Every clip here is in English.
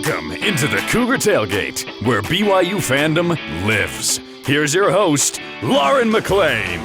Welcome into the Cougar Tailgate, where BYU fandom lives. Here's your host, Lauren McLean.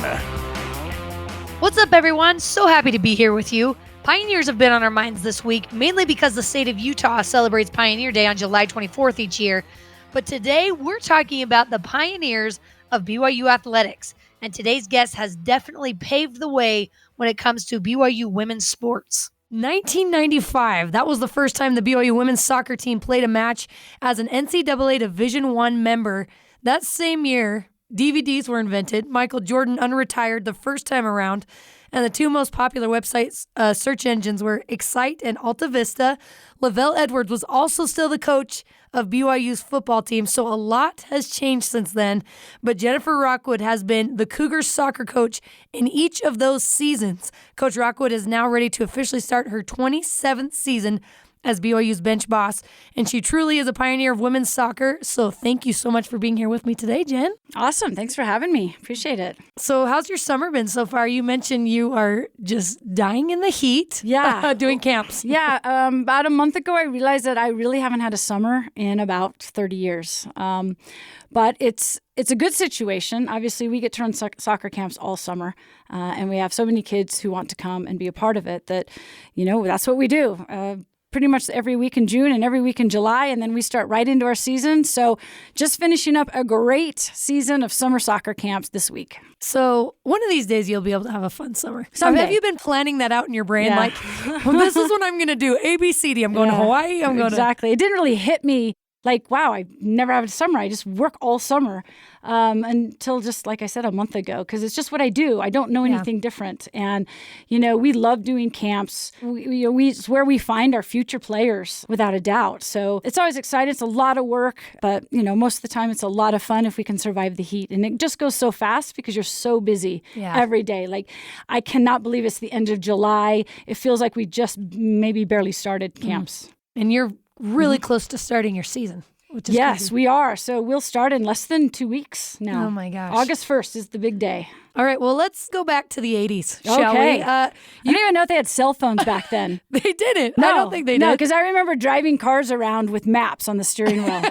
What's up, everyone? So happy to be here with you. Pioneers have been on our minds this week, mainly because the state of Utah celebrates Pioneer Day on July 24th each year. But today, we're talking about the pioneers of BYU athletics. And today's guest has definitely paved the way when it comes to BYU women's sports. 1995, that was the first time the BYU women's soccer team played a match as an NCAA Division I member. That same year, DVDs were invented. Michael Jordan unretired the first time around. And the two most popular websites, search engines were Excite and Alta Vista. Lavelle Edwards was also still the coach of BYU's football team, so a lot has changed since then. But Jennifer Rockwood has been the Cougars soccer coach in each of those seasons. Coach Rockwood is now ready to officially start her 27th season as BYU's bench boss, and she truly is a pioneer of women's soccer. So thank you so much for being here with me today, Jen. Awesome. Thanks for having me. Appreciate it. So how's your summer been so far? You mentioned you are just dying in the heat. Yeah. Doing camps. Yeah. About a month ago, I realized that I really haven't had a summer in about 30 years. But it's a good situation. Obviously, we get to run soccer camps all summer, and we have so many kids who want to come and be a part of it that, that's what we do. Pretty much every week in June and every week in July, and then we start right into our season. So just finishing up a great season of summer soccer camps this week. So one of these days you'll be able to have a fun summer. Someday. Have you been planning that out in your brain? Yeah. Like, well, this is what I'm going to do. A, B, C, D. I'm going to Hawaii. I'm going Exactly. It didn't really hit me like, wow, I never have a summer. I just work all summer until just, like I said, a month ago, because it's just what I do. I don't know anything different. And, we love doing camps. It's where we find our future players, without a doubt. So it's always exciting. It's a lot of work, but, most of the time it's a lot of fun if we can survive the heat. And it just goes so fast because you're so busy every day. Like, I cannot believe it's the end of July. It feels like we just maybe barely started camps. And you're really close to starting your season. Which is yes, crazy. we are. So we'll start in less than 2 weeks now. Oh, my gosh. August 1st is the big day. All right, well, let's go back to the 80s, shall Okay. we? I didn't even know if they had cell phones back then. They didn't. No, I don't think they did. No, because I remember driving cars around with maps on the steering wheel.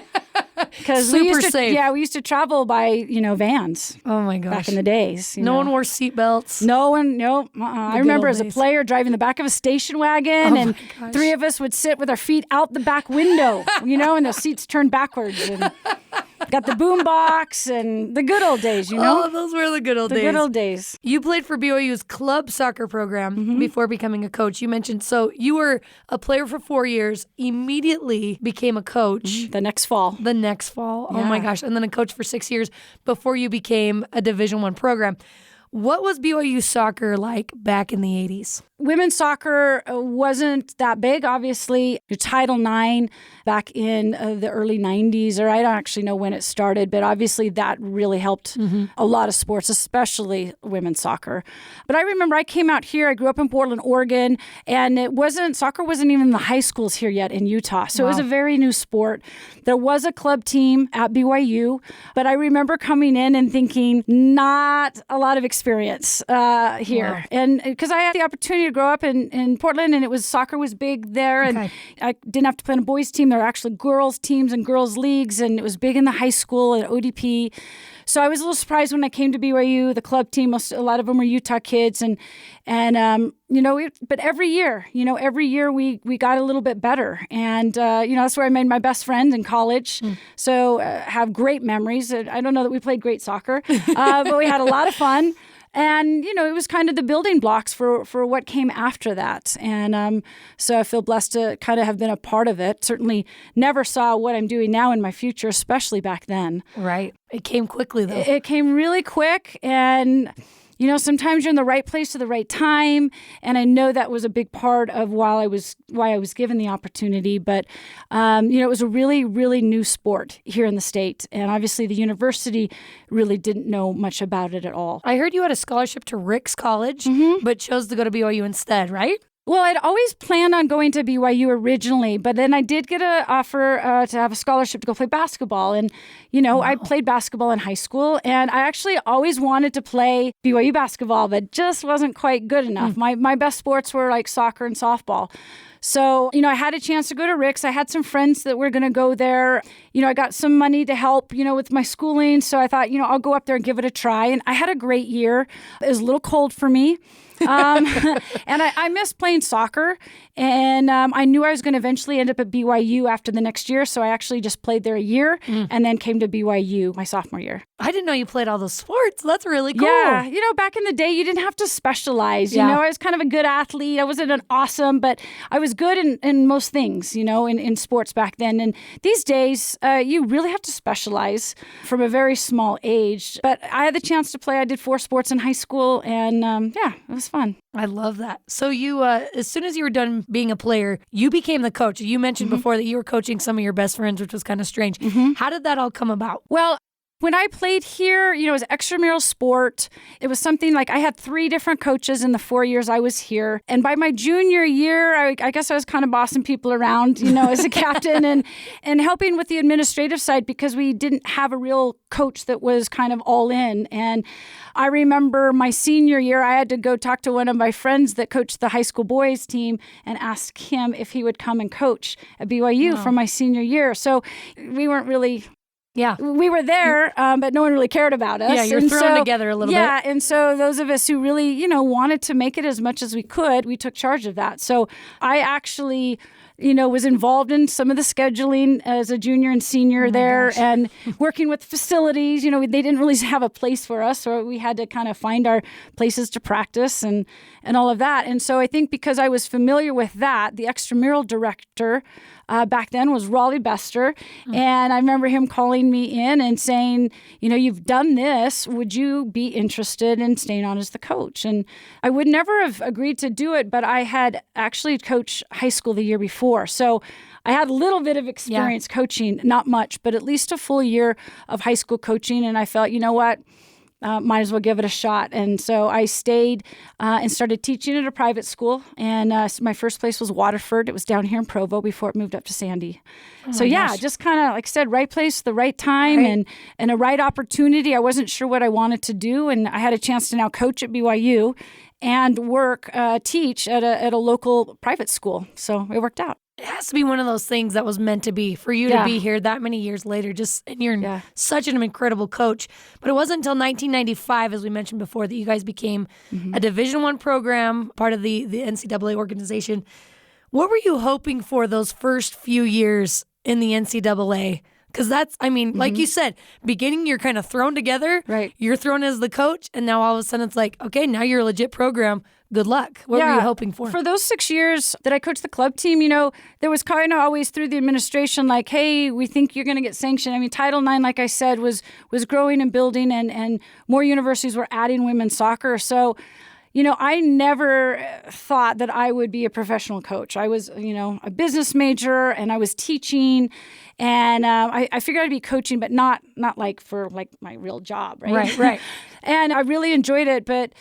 Because we used to, safe. Yeah, we used to travel by, vans. Oh, my gosh. Back in the days. No one wore seatbelts. No one, no. I remember as a player driving the back of a station wagon, and three of us would sit with our feet out the back window, and the seats turned backwards. And got the boom box and the good old days, Oh, those were the good old days. The good old days. You played for BYU's club soccer program before becoming a coach. You mentioned, so you were a player for 4 years, immediately became a coach. The next fall. Oh my gosh. And then a coach for 6 years before you became a Division I program. What was BYU soccer like back in the 80s? Women's soccer wasn't that big, obviously. Title IX back in the early 90s, or I don't actually know when it started, but obviously that really helped a lot of sports, especially women's soccer. But I remember I came out here, I grew up in Portland, Oregon, and soccer wasn't even in the high schools here yet in Utah. So It was a very new sport. There was a club team at BYU, but I remember coming in and thinking, not a lot of experience here. Wow. And because I had the opportunity to grow up in Portland, and soccer was big there, and I didn't have to play on a boys team. There were actually girls teams and girls leagues, and it was big in the high school and ODP. So I was a little surprised when I came to BYU. The club team, a lot of them were Utah kids, but every year we got a little bit better, and that's where I made my best friend in college. So have great memories. I don't know that we played great soccer, but we had a lot of fun. And, it was kind of the building blocks for what came after that. And so I feel blessed to kind of have been a part of it. Certainly never saw what I'm doing now in my future, especially back then. Right. It came quickly, though. It came really quick. And, sometimes you're in the right place at the right time. And I know that was a big part of why I was given the opportunity. But, it was a really, really new sport here in the state. And obviously the university really didn't know much about it at all. I heard you had a scholarship to Rick's College, but chose to go to BYU instead, right? Well, I'd always planned on going to BYU originally, but then I did get an offer to have a scholarship to go play basketball. And, I played basketball in high school, and I actually always wanted to play BYU basketball, but just wasn't quite good enough. My best sports were like soccer and softball. So, I had a chance to go to Rick's. I had some friends that were going to go there. I got some money to help, with my schooling. So I thought, I'll go up there and give it a try. And I had a great year. It was a little cold for me. And I missed playing soccer, and I knew I was going to eventually end up at BYU after the next year, so I actually just played there a year and then came to BYU my sophomore year. I didn't know you played all those sports. That's really cool. Yeah, back in the day, you didn't have to specialize. I was kind of a good athlete. I wasn't an awesome, but I was good in most things, in sports back then. And these days, you really have to specialize from a very small age. But I had the chance to play. I did 4 sports in high school, and it was fun. I love that. So you, as soon as you were done being a player, you became the coach. You mentioned before that you were coaching some of your best friends, which was kind of strange. How did that all come about? Well, when I played here, it was extramural sport. It was something like I had 3 different coaches in the 4 years I was here. And by my junior year, I guess I was kind of bossing people around, as a captain and helping with the administrative side because we didn't have a real coach that was kind of all in. And I remember my senior year, I had to go talk to one of my friends that coached the high school boys team and ask him if he would come and coach at BYU for my senior year. So we weren't really... Yeah. We were there, but no one really cared about us. Yeah, you're thrown together a little bit. Yeah, and so those of us who really, wanted to make it as much as we could, we took charge of that. So I actually, was involved in some of the scheduling as a junior and senior there and working with facilities. They didn't really have a place for us, so we had to kind of find our places to practice and all of that. And so I think because I was familiar with that, the extramural director back then was Raleigh Bester. And I remember him calling me in and saying, you've done this. Would you be interested in staying on as the coach? And I would never have agreed to do it, but I had actually coached high school the year before. So I had a little bit of experience coaching, not much, but at least a full year of high school coaching. And I felt, what? Might as well give it a shot. And so I stayed and started teaching at a private school. And my first place was Waterford. It was down here in Provo before it moved up to Sandy. Just kind of, like I said, right place, the right time, and a right opportunity. I wasn't sure what I wanted to do. And I had a chance to now coach at BYU and teach at a local private school. So it worked out. It has to be one of those things that was meant to be for you to be here that many years later. And you're such an incredible coach. But it wasn't until 1995, as we mentioned before, that you guys became a Division I program, part of the NCAA organization. What were you hoping for those first few years in the NCAA? Because that's, like you said, beginning, you're kind of thrown together. Right. You're thrown as the coach, and now all of a sudden it's like, okay, now you're a legit program. Good luck. What were you hoping for? For those 6 years that I coached the club team, there was kind of always through the administration like, hey, we think you're going to get sanctioned. Title IX, like I said, was growing and building, and more universities were adding women's soccer. So, I never thought that I would be a professional coach. I was, a business major, and I was teaching, and I figured I'd be coaching, but not like for like my real job, right? Right. And I really enjoyed it, but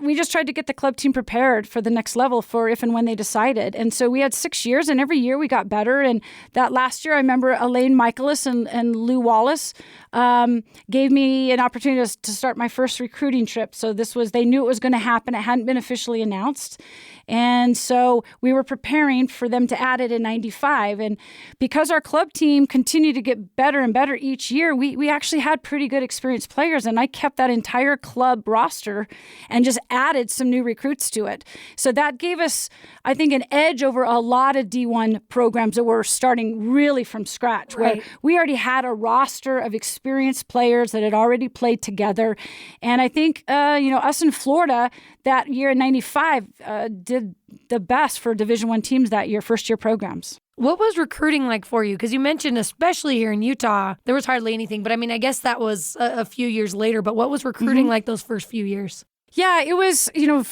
we just tried to get the club team prepared for the next level for if and when they decided. And so we had 6 years, and every year we got better. And that last year, I remember Elaine Michaelis and Lou Wallace gave me an opportunity to start my first recruiting trip. So they knew it was going to happen. It hadn't been officially announced. And so we were preparing for them to add it in 95. And because our club team continued to get better and better each year, we actually had pretty good experienced players. And I kept that entire club roster and just added some new recruits to it. So that gave us, I think, an edge over a lot of D1 programs that were starting really from scratch, where we already had a roster of experienced players that had already played together. And I think, us in Florida that year in 95 did the best for Division I teams that year, first-year programs. What was recruiting like for you? Because you mentioned, especially here in Utah, there was hardly anything. But I guess that was a few years later. But what was recruiting like those first few years? Yeah, it was,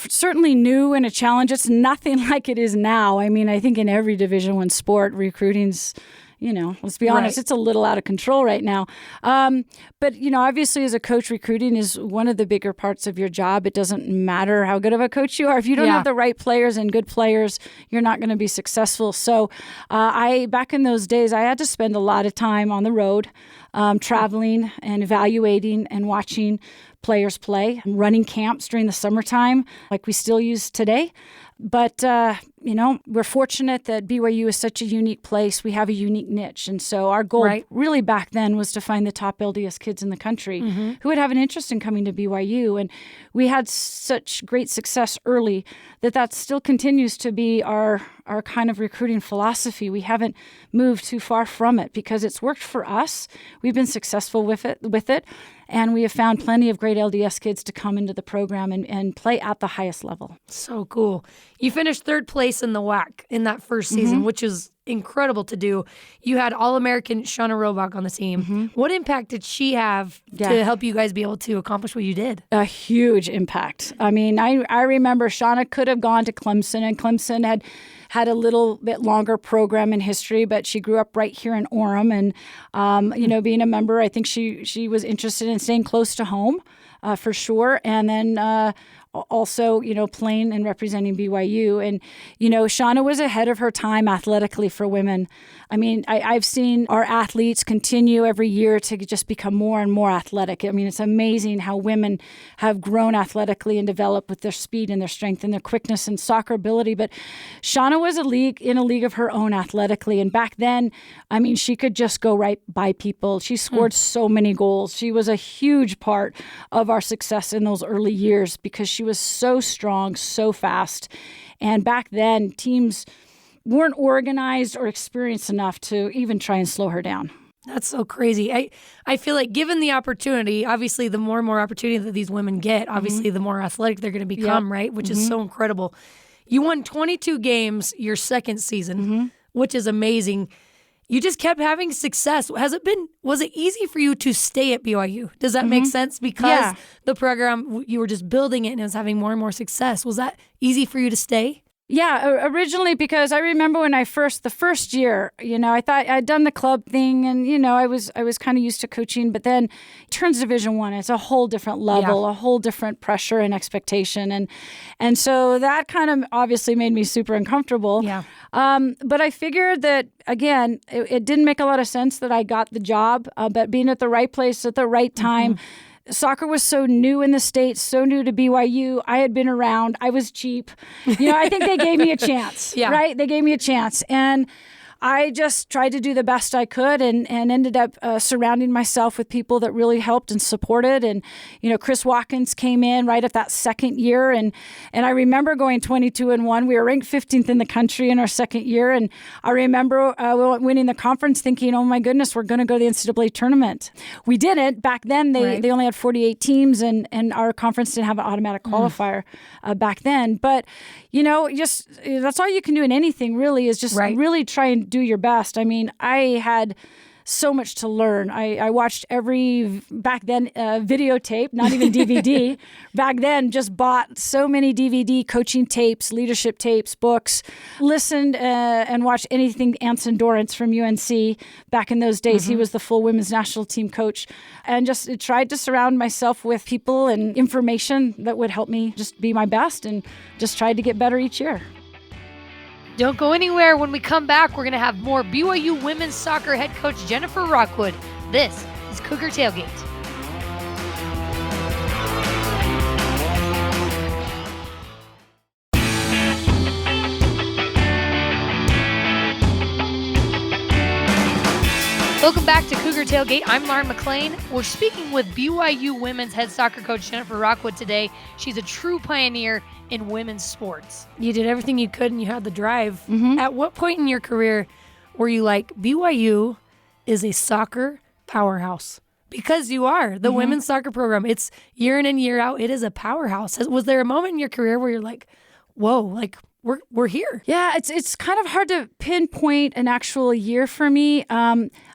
certainly new and a challenge. It's nothing like it is now. I think in every Division I sport, recruiting's, let's be honest, it's a little out of control right now. But, obviously as a coach, recruiting is one of the bigger parts of your job. It doesn't matter how good of a coach you are. If you don't have the right players and good players, you're not going to be successful. So back in those days, I had to spend a lot of time on the road, traveling and evaluating and watching players play, running camps during the summertime like we still use today. But, we're fortunate that BYU is such a unique place. We have a unique niche. And so our goal really back then was to find the top LDS kids in the country who would have an interest in coming to BYU. And we had such great success early that still continues to be our kind of recruiting philosophy. We haven't moved too far from it because it's worked for us. We've been successful with it. And we have found plenty of great LDS kids to come into the program and play at the highest level. So cool. You finished third place in the WAC in that first season, which is incredible to do. You had All-American Shauna Robach on the team. What impact did she have to help you guys be able to accomplish what you did? A huge impact. I mean, I remember Shauna could have gone to Clemson, and Clemson had a little bit longer program in history, but she grew up right here in Orem. And, being a member, I think she was interested in staying close to home for sure. And then also, playing and representing BYU. And, Shauna was ahead of her time athletically for women. I mean, I've seen our athletes continue every year to just become more and more athletic. I mean, it's amazing how women have grown athletically and developed with their speed and their strength and their quickness and soccer ability. But Shauna was in a league of her own athletically. And back then, I mean, she could just go right by people. She scored so many goals. She was a huge part of our success in those early years because she was so strong, so fast. And back then, teams weren't organized or experienced enough to even try and slow her down. That's so crazy. I feel like given the opportunity, obviously the more and more opportunity that these women get, obviously the more athletic they're going to become, right? Which is so incredible. You won 22 games your second season, which is amazing. You just kept having success. Was it easy for you to stay at BYU? Does that make sense? Because the program, you were just building it and it was having more and more success. Was that easy for you to stay? Yeah, originally, because I remember when the first year, I thought I'd done the club thing and, I was kind of used to coaching, but then it turns Division I, it's a whole different level, a whole different pressure and expectation. And so that kind of obviously made me super uncomfortable. Yeah. But I figured that, again, it didn't make a lot of sense that I got the job, but being at the right place at the right time. Soccer was so new in the States, so new to BYU. I had been around. I was cheap. I think they gave me a chance, right? They gave me a chance. And I just tried to do the best I could and ended up surrounding myself with people that really helped and supported. And, Chris Watkins came in right at that second year. And I remember going 22-1. We were ranked 15th in the country in our second year. And I remember winning the conference thinking, oh my goodness, we're going to go to the NCAA tournament. We didn't. Back then, they only had 48 teams and our conference didn't have an automatic qualifier back then. But, just that's all you can do in anything really is just really try and do your best. I mean, I had so much to learn. I watched every, back then, videotape, not even DVD. Back then, just bought so many DVD coaching tapes, leadership tapes, books, listened and watched anything Anson Dorrance from UNC. Back in those days, he was the full women's national team coach. And just tried to surround myself with people and information that would help me just be my best and just tried to get better each year. Don't go anywhere. When we come back, we're going to have more BYU women's soccer head coach Jennifer Rockwood. This is Cougar Tailgate. Welcome back to Cougar Tailgate. I'm Lauren McLean. We're speaking with BYU women's head soccer coach Jennifer Rockwood today. She's a true pioneer in women's sports. You did everything you could and you had the drive. At what point in your career were you like, BYU is a soccer powerhouse? Because you are. The women's soccer program, it's year in and year out, it is a powerhouse. Was there a moment in your career where you're like, whoa, like we're here? Yeah, it's kind of hard to pinpoint an actual year for me.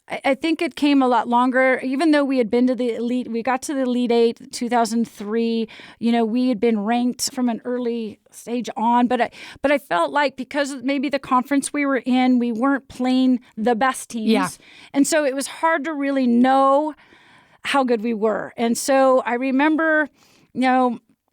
I think it came a lot longer, even though we had been to the Elite. We got to the Elite 8 2003. We had been ranked from an early stage on. But I felt like because maybe the conference we were in, we weren't playing the best teams. Yeah. And so it was hard to really know how good we were. And so I remember,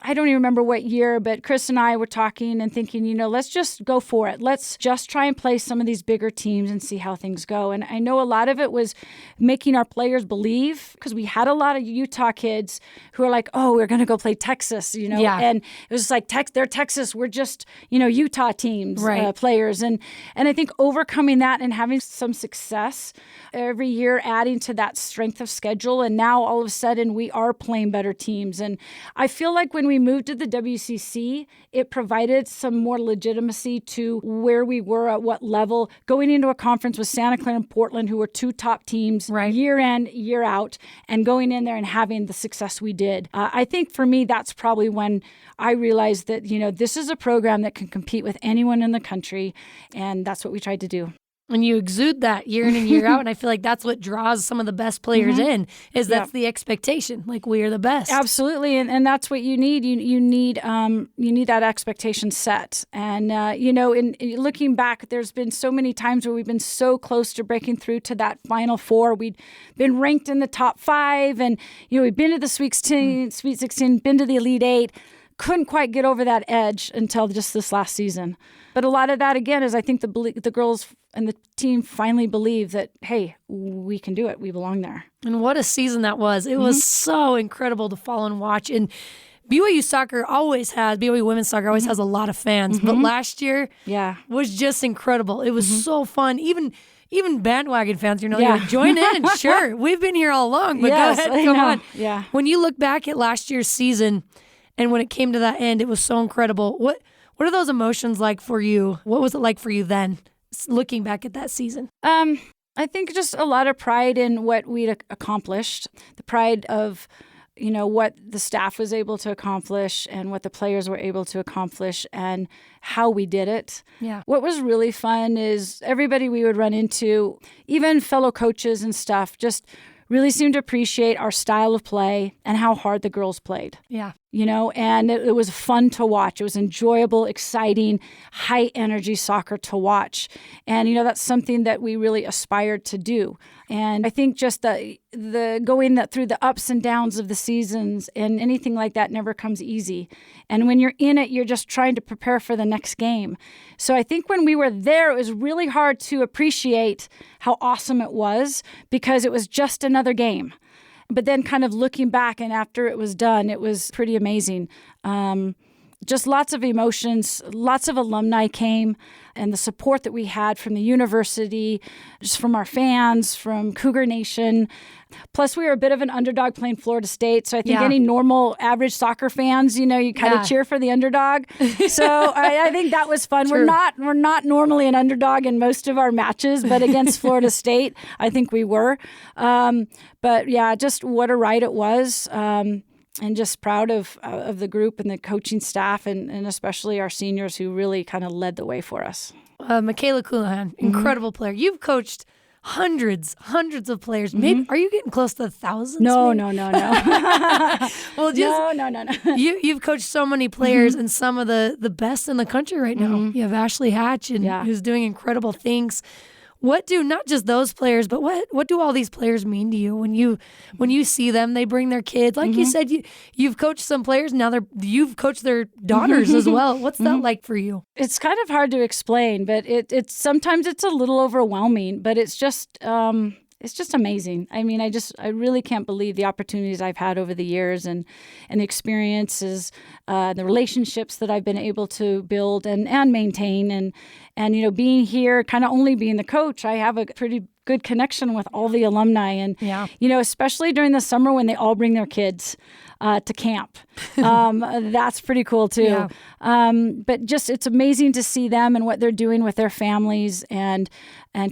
I don't even remember what year, but Chris and I were talking and thinking, let's just go for it. Let's just try and play some of these bigger teams and see how things go. And I know a lot of it was making our players believe, because we had a lot of Utah kids who are like, oh, we're going to go play Texas, and it was like, they're Texas. We're just, Utah teams, players. And I think overcoming that and having some success every year, adding to that strength of schedule. And now all of a sudden we are playing better teams. And I feel like when we moved to the WCC, it provided some more legitimacy to where we were at what level, going into a conference with Santa Clara and Portland, who were two top teams year in, year out, and going in there and having the success we did. I think for me, that's probably when I realized that, this is a program that can compete with anyone in the country. And that's what we tried to do. And you exude that year in and year out. And I feel like that's what draws some of the best players in, is that's the expectation. Like, we are the best. Absolutely. And that's what you need. You need that expectation set. And, in looking back, there's been so many times where we've been so close to breaking through to that Final Four. We'd been ranked in the top 5 and, we've been to the Sweet 16, been to the Elite 8. Couldn't quite get over that edge until just this last season. But a lot of that, again, is I think the girls and the team finally believe that, hey, we can do it. We belong there. And what a season that was. It was so incredible to follow and watch. And BYU women's soccer always has a lot of fans. But last year was just incredible. It was so fun. Even bandwagon fans, join in. Sure, we've been here all along, but go ahead, come on. Yeah. When you look back at last year's season, and when it came to that end, it was so incredible. What are those emotions like for you? What was it like for you then, looking back at that season? I think just a lot of pride in what we'd accomplished, the pride of, what the staff was able to accomplish and what the players were able to accomplish and how we did it. Yeah. What was really fun is everybody we would run into, even fellow coaches and stuff, just really seemed to appreciate our style of play and how hard the girls played. Yeah. And it was fun to watch. It was enjoyable, exciting, high energy soccer to watch. And, that's something that we really aspired to do. And I think just the going through the ups and downs of the seasons and anything like that never comes easy. And when you're in it, you're just trying to prepare for the next game. So I think when we were there, it was really hard to appreciate how awesome it was because it was just another game. But then kind of looking back and after it was done, it was pretty amazing. Just lots of emotions, lots of alumni came, and the support that we had from the university, just from our fans, from Cougar Nation. Plus, we were a bit of an underdog playing Florida State, so I think any normal average soccer fans, you kind of cheer for the underdog. So I think that was fun. True. We're not normally an underdog in most of our matches, but against Florida State, I think we were. But yeah, just what a ride it was. And just proud of the group and the coaching staff and especially our seniors who really kind of led the way for us. Michaela Coulihan, incredible player. You've coached hundreds of players. Maybe are you getting close to thousands? No. Well, no. You've coached so many players and some of the best in the country right now. You have Ashley Hatch, who's doing incredible things. What do not just those players, but what do all these players mean to you when you see them? They bring their kids, like you said. You've coached some players. Now you've coached their daughters as well. What's that like for you? It's kind of hard to explain, but it's sometimes it's a little overwhelming. But it's just amazing. I mean, I really can't believe the opportunities I've had over the years and the experiences, the relationships that I've been able to build and maintain and being here, kind of only being the coach, I have a pretty good connection with all the alumni and, especially during the summer when they all bring their kids to camp. That's pretty cool too. Yeah. But just, it's amazing to see them and what they're doing with their families and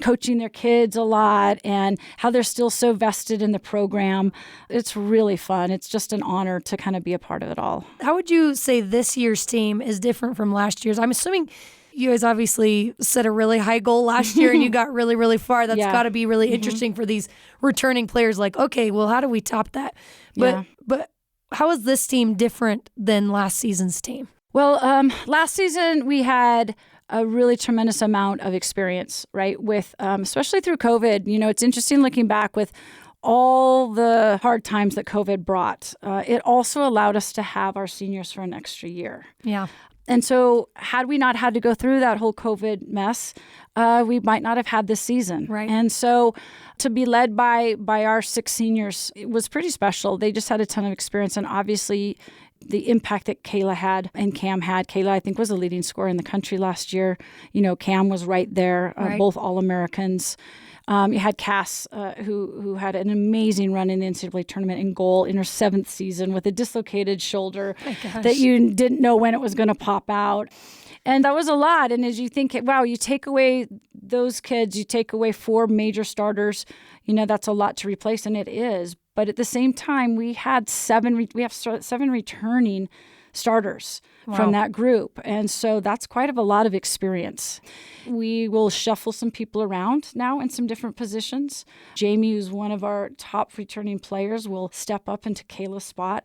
coaching their kids a lot and how they're still so vested in the program. It's really fun. It's just an honor to kind of be a part of it all. How would you say this year's team is different from last year's? I'm assuming you guys obviously set a really high goal last year and you got really, really far. That's got to be really interesting for these returning players. Like, okay, well, how do we top that? But how is this team different than last season's team? Well, last season we had a really tremendous amount of experience, right? With especially through COVID. It's interesting looking back with all the hard times that COVID brought, it also allowed us to have our seniors for an extra year. Yeah. And so had we not had to go through that whole COVID mess, we might not have had this season. Right. And so to be led by our 6 seniors, it was pretty special. They just had a ton of experience. And obviously the impact that Kayla had and Cam had. Kayla, I think, was a leading scorer in the country last year. Cam was right there, both All-Americans. You had Cass, who had an amazing run in the NCAA tournament in goal in her 7th season with a dislocated shoulder that you didn't know when it was going to pop out. And that was a lot. And as you think, wow, you take away those kids, you take away 4 major starters, that's a lot to replace, and it is. But at the same time, we have 7 returning starters from that group. And so that's quite a lot of experience. We will shuffle some people around now in some different positions. Jamie, who's one of our top returning players, will step up into Kayla's spot.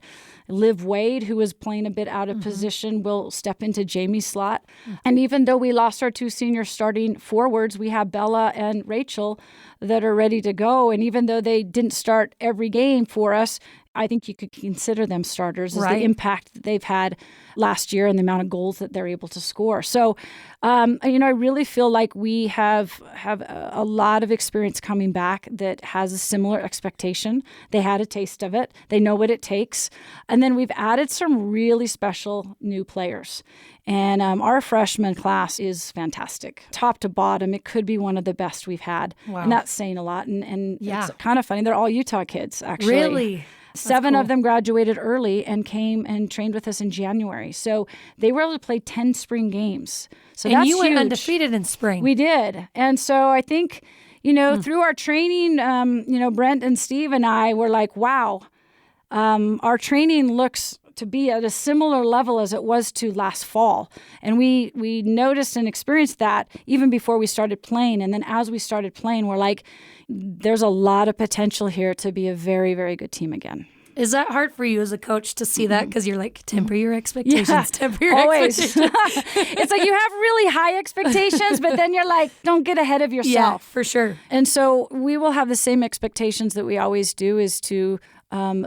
Liv Wade, who was playing a bit out of position, will step into Jamie's slot. And even though we lost our 2 senior starting forwards, we have Bella and Rachel that are ready to go. And even though they didn't start every game for us, I think you could consider them starters as the impact that they've had last year and the amount of goals that they're able to score. So, I really feel like we have a lot of experience coming back that has a similar expectation. They had a taste of it. They know what it takes. And then we've added some really special new players. And our freshman class is fantastic. Top to bottom, it could be one of the best we've had. Wow. And that's saying a lot. And it's kind of funny. They're all Utah kids, actually. Really? 7 of them graduated early and came and trained with us in January. So they were able to play 10 spring games. So and that's you went huge. Undefeated in spring. We did. And so I think, through our training, Brent and Steve and I were like, wow, our training looks to be at a similar level as it was to last fall. And we noticed and experienced that even before we started playing. And then as we started playing, we're like, there's a lot of potential here to be a very, very good team again. Is that hard for you as a coach to see that? Because you're like, temper your expectations, temper your always. expectations. It's like you have really high expectations, but then you're like, don't get ahead of yourself. Yeah, for sure. And so we will have the same expectations that we always do, is to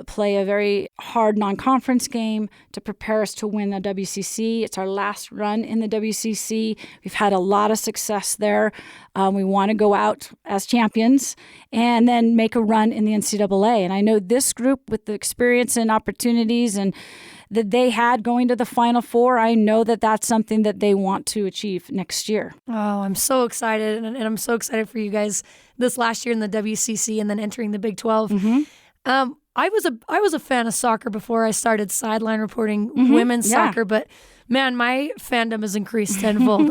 play a very hard non-conference game to prepare us to win the WCC. It's our last run in the WCC. We've had a lot of success there. We want to go out as champions and then make a run in the NCAA. And I know this group, with the experience and opportunities and that they had going to the Final Four, I know that that's something that they want to achieve next year. Oh, I'm so excited. And I'm so excited for you guys this last year in the WCC and then entering the Big 12. I was a fan of soccer before I started sideline reporting women's soccer, but man, my fandom has increased tenfold.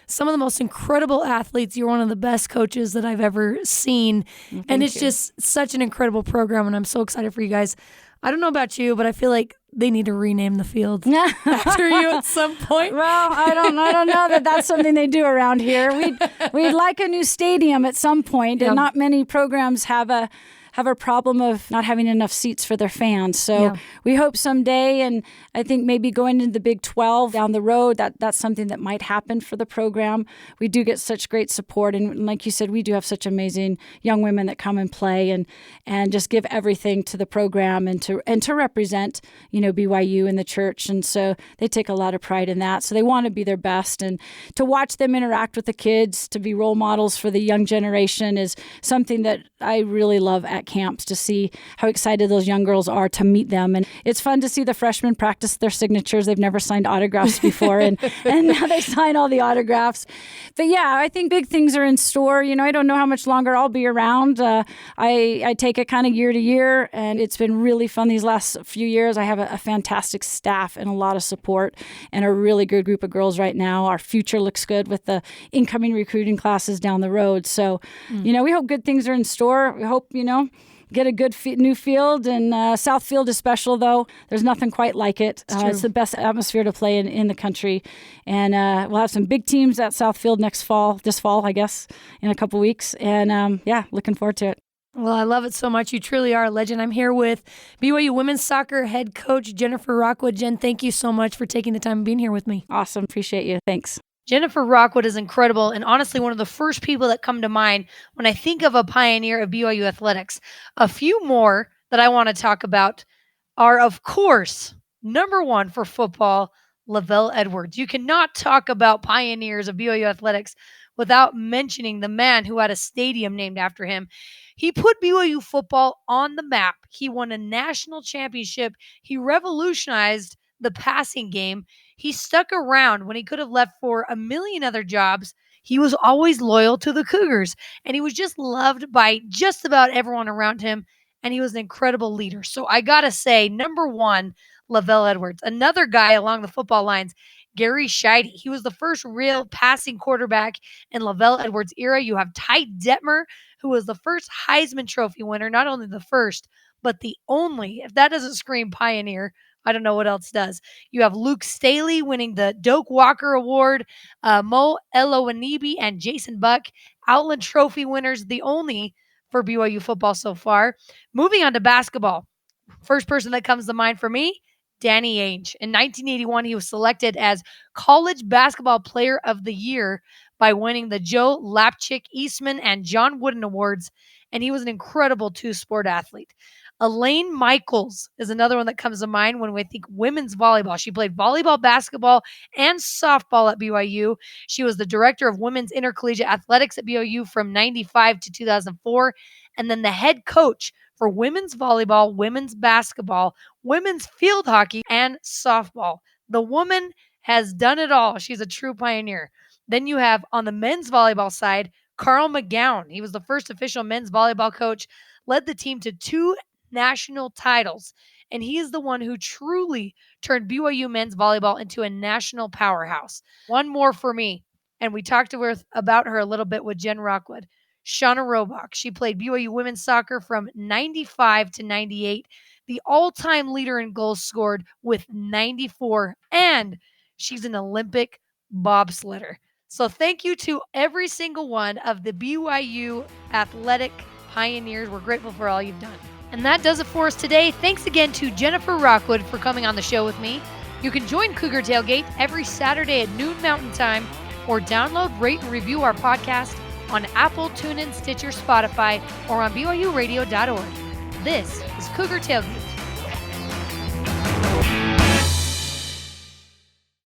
Some of the most incredible athletes. You're one of the best coaches that I've ever seen. And it's just such an incredible program, and I'm so excited for you guys. I don't know about you, but I feel like they need to rename the field after you at some point. Well, I don't know that that's something they do around here. We'd like a new stadium at some point, and not many programs have a problem of not having enough seats for their fans. So we hope someday, and I think maybe going into the Big 12 down the road, that's something that might happen for the program. We do get such great support. And like you said, we do have such amazing young women that come and play and just give everything to the program and to represent, BYU and the church. And so they take a lot of pride in that. So they want to be their best, and to watch them interact with the kids, to be role models for the young generation is something that I really love at camps, to see how excited those young girls are to meet them. And it's fun to see the freshmen practice their signatures. They've never signed autographs before, and now they sign all the autographs. But yeah, I think big things are in store. I don't know how much longer I'll be around. I take it kind of year to year, and it's been really fun these last few years. I have a fantastic staff and a lot of support and a really good group of girls right now. Our future looks good with the incoming recruiting classes down the road. So, we hope good things are in store. We hope, get a good new field, and South Field is special, though. There's nothing quite like it. It's the best atmosphere to play in the country, and we'll have some big teams at South Field this fall, I guess, in a couple weeks, and looking forward to it. Well, I love it so much. You truly are a legend. I'm here with BYU women's soccer head coach Jennifer Rockwood. Jen, thank you so much for taking the time and being here with me. Awesome. Appreciate you. Thanks. Jennifer Rockwood is incredible and honestly one of the first people that come to mind when I think of a pioneer of BYU athletics. A few more that I want to talk about are, of course, number one for football, Lavelle Edwards. You cannot talk about pioneers of BYU athletics without mentioning the man who had a stadium named after him. He put BYU football on the map. He won a national championship. He revolutionized the passing game. He stuck around when he could have left for a million other jobs. He was always loyal to the Cougars, and he was just loved by just about everyone around him, and he was an incredible leader. So I got to say, number one, Lavelle Edwards. Another guy along the football lines, Gary Scheide. He was the first real passing quarterback in Lavelle Edwards' era. You have Ty Detmer, who was the first Heisman Trophy winner, not only the first, but the only. If that doesn't scream pioneer, I don't know what else does. You have Luke Staley winning the Doak Walker Award, Mo Elowanibi and Jason Buck, Outland Trophy winners, the only for BYU football so far. Moving on to basketball. First person that comes to mind for me, Danny Ainge. In 1981, he was selected as College Basketball Player of the Year by winning the Joe Lapchick Eastman and John Wooden Awards, and he was an incredible two-sport athlete. Elaine Michaels is another one that comes to mind when we think women's volleyball. She played volleyball, basketball, and softball at BYU. She was the director of women's intercollegiate athletics at BYU from 95 to 2004, and then the head coach for women's volleyball, women's basketball, women's field hockey, and softball. The woman has done it all. She's a true pioneer. Then you have on the men's volleyball side, Carl McGowan. He was the first official men's volleyball coach, led the team to 2 national titles, and he is the one who truly turned BYU men's volleyball into a national powerhouse. One more for me, and we talked about her a little bit with Jen Rockwood. Shauna Robach. She played BYU women's soccer from 95 to 98, the all-time leader in goals scored with 94, and she's an Olympic bobsledder. So thank you to every single one of the BYU athletic pioneers. We're grateful for all you've done. And that does it for us today. Thanks again to Jennifer Rockwood for coming on the show with me. You can join Cougar Tailgate every Saturday at noon Mountain Time, or download, rate, and review our podcast on Apple, TuneIn, Stitcher, Spotify, or on BYURadio.org. This is Cougar Tailgate.